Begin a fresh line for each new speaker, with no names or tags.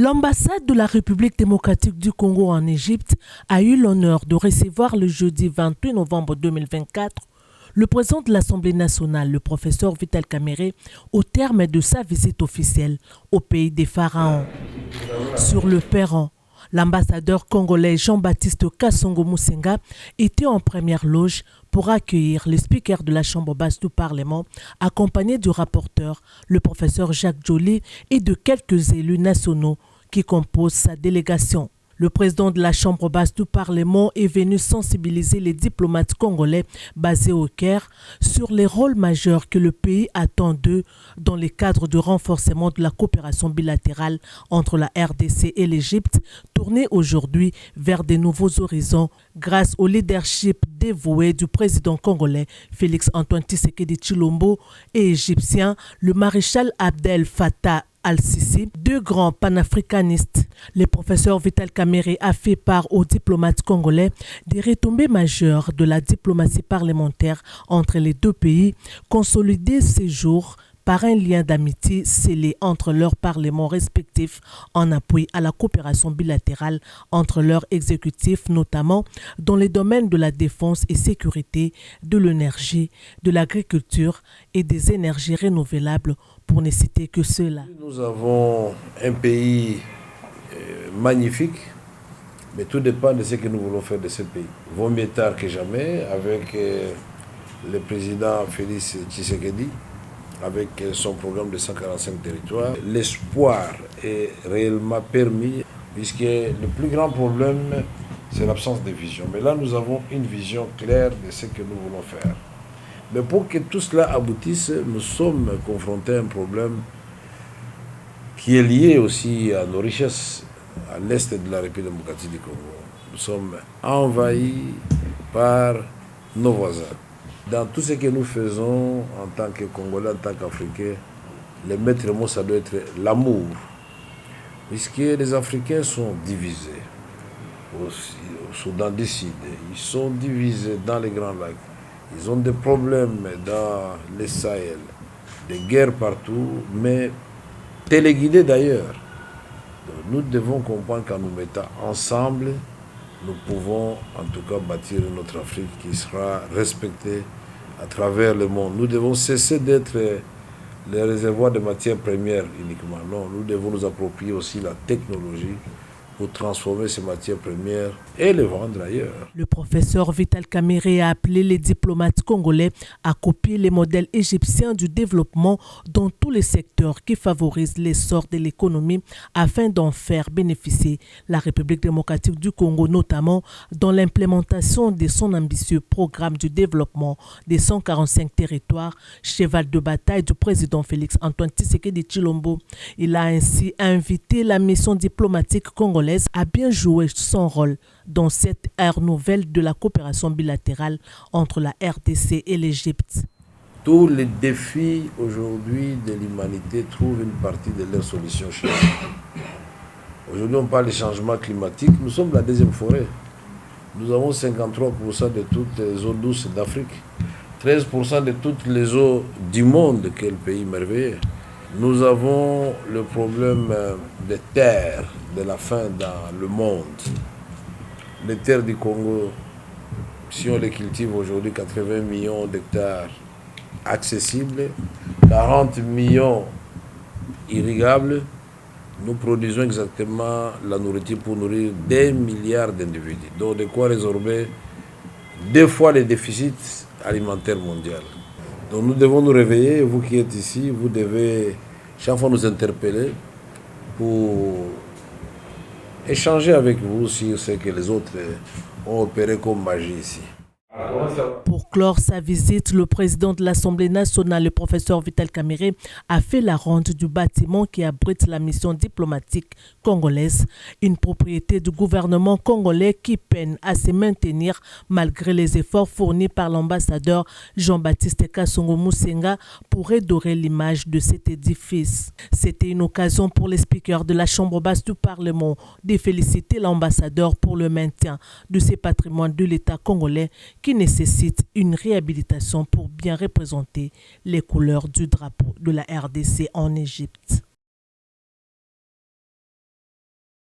L'ambassade de la République démocratique du Congo en Égypte a eu l'honneur de recevoir le jeudi 28 novembre 2024 le président de l'Assemblée nationale, le professeur Vital Kamerhe, au terme de sa visite officielle au pays des pharaons. Sur le perron, l'ambassadeur congolais Jean-Baptiste Kasongo Musenga était en première loge pour accueillir le speaker de la Chambre basse du Parlement, accompagné du rapporteur, le professeur Jacques Joly, et de quelques élus nationaux qui composent sa délégation. Le président de la Chambre basse du Parlement est venu sensibiliser les diplomates congolais basés au Caire sur les rôles majeurs que le pays attend d'eux dans le cadre du renforcement de la coopération bilatérale entre la RDC et l'Égypte, tournée aujourd'hui vers de nouveaux horizons grâce au leadership dévoué du président congolais Félix-Antoine Tshisekedi Tshilombo et égyptien le maréchal Abdel Fattah Al-Sisi, deux grands panafricanistes. Le professeur Vital Kamerhe a fait part aux diplomates congolais des retombées majeures de la diplomatie parlementaire entre les deux pays, consolidées ces jours par un lien d'amitié scellé entre leurs parlements respectifs en appui à la coopération bilatérale entre leurs exécutifs, notamment dans les domaines de la défense et sécurité, de l'énergie, de l'agriculture et des énergies renouvelables, pour ne citer que cela.
Nous avons un pays magnifique, mais tout dépend de ce que nous voulons faire de ce pays. Vaut mieux tard que jamais avec le président Félix Tshisekedi, avec son programme de 145 territoires. L'espoir est réellement permis, puisque le plus grand problème, c'est l'absence de vision. Mais là, nous avons une vision claire de ce que nous voulons faire. Mais pour que tout cela aboutisse, nous sommes confrontés à un problème qui est lié aussi à nos richesses à l'est de la République démocratique du Congo. Nous sommes envahis par nos voisins. Dans tout ce que nous faisons en tant que Congolais, en tant qu'Africains, le maître mot, ça doit être l'amour. Puisque les Africains sont divisés. Au Soudan du Sud, ils sont divisés dans les Grands Lacs. Ils ont des problèmes dans le Sahel, des guerres partout, mais téléguidés d'ailleurs. Donc nous devons comprendre qu'en nous mettant ensemble, nous pouvons en tout cas bâtir notre Afrique qui sera respectée à travers le monde. Nous devons cesser d'être les réservoirs de matières premières uniquement. Non, nous devons nous approprier aussi la technologie pour transformer ces matières premières et les vendre ailleurs.
Le professeur Vital Kamerhe a appelé les diplomates congolais à copier les modèles égyptiens du développement dans tous les secteurs qui favorisent l'essor de l'économie afin d'en faire bénéficier la République démocratique du Congo, notamment dans l'implémentation de son ambitieux programme du développement des 145 territoires, cheval de bataille du président Félix-Antoine Tshisekedi Tshilombo. Il a ainsi invité la mission diplomatique congolaise a bien joué son rôle dans cette ère nouvelle de la coopération bilatérale entre la RDC et l'Égypte.
Tous les défis aujourd'hui de l'humanité trouvent une partie de leur solution chez nous. Aujourd'hui, on parle de changement climatique. Nous sommes la deuxième forêt. Nous avons 53% de toutes les eaux douces d'Afrique, 13% de toutes les eaux du monde. Quel pays merveilleux! Nous avons le problème des terres, de la faim dans le monde. Les terres du Congo, si on les cultive aujourd'hui, 80 millions d'hectares accessibles, 40 millions irrigables, nous produisons exactement la nourriture pour nourrir des milliards d'individus. Donc de quoi résorber 2 fois les déficits alimentaires mondiaux. Donc nous devons nous réveiller, vous qui êtes ici, vous devez chaque fois nous interpeller pour échanger avec vous sur ce que les autres ont opéré comme magie ici.
Pour clore sa visite, le président de l'Assemblée nationale, le professeur Vital Kamerhe, a fait la ronde du bâtiment qui abrite la mission diplomatique congolaise, une propriété du gouvernement congolais qui peine à se maintenir malgré les efforts fournis par l'ambassadeur Jean-Baptiste Kasongo Musenga pour redorer l'image de cet édifice. C'était une occasion pour les speakers de la Chambre basse du Parlement de féliciter l'ambassadeur pour le maintien de ces patrimoines de l'État congolais qui nécessite une réhabilitation pour bien représenter les couleurs du drapeau de la RDC en Égypte.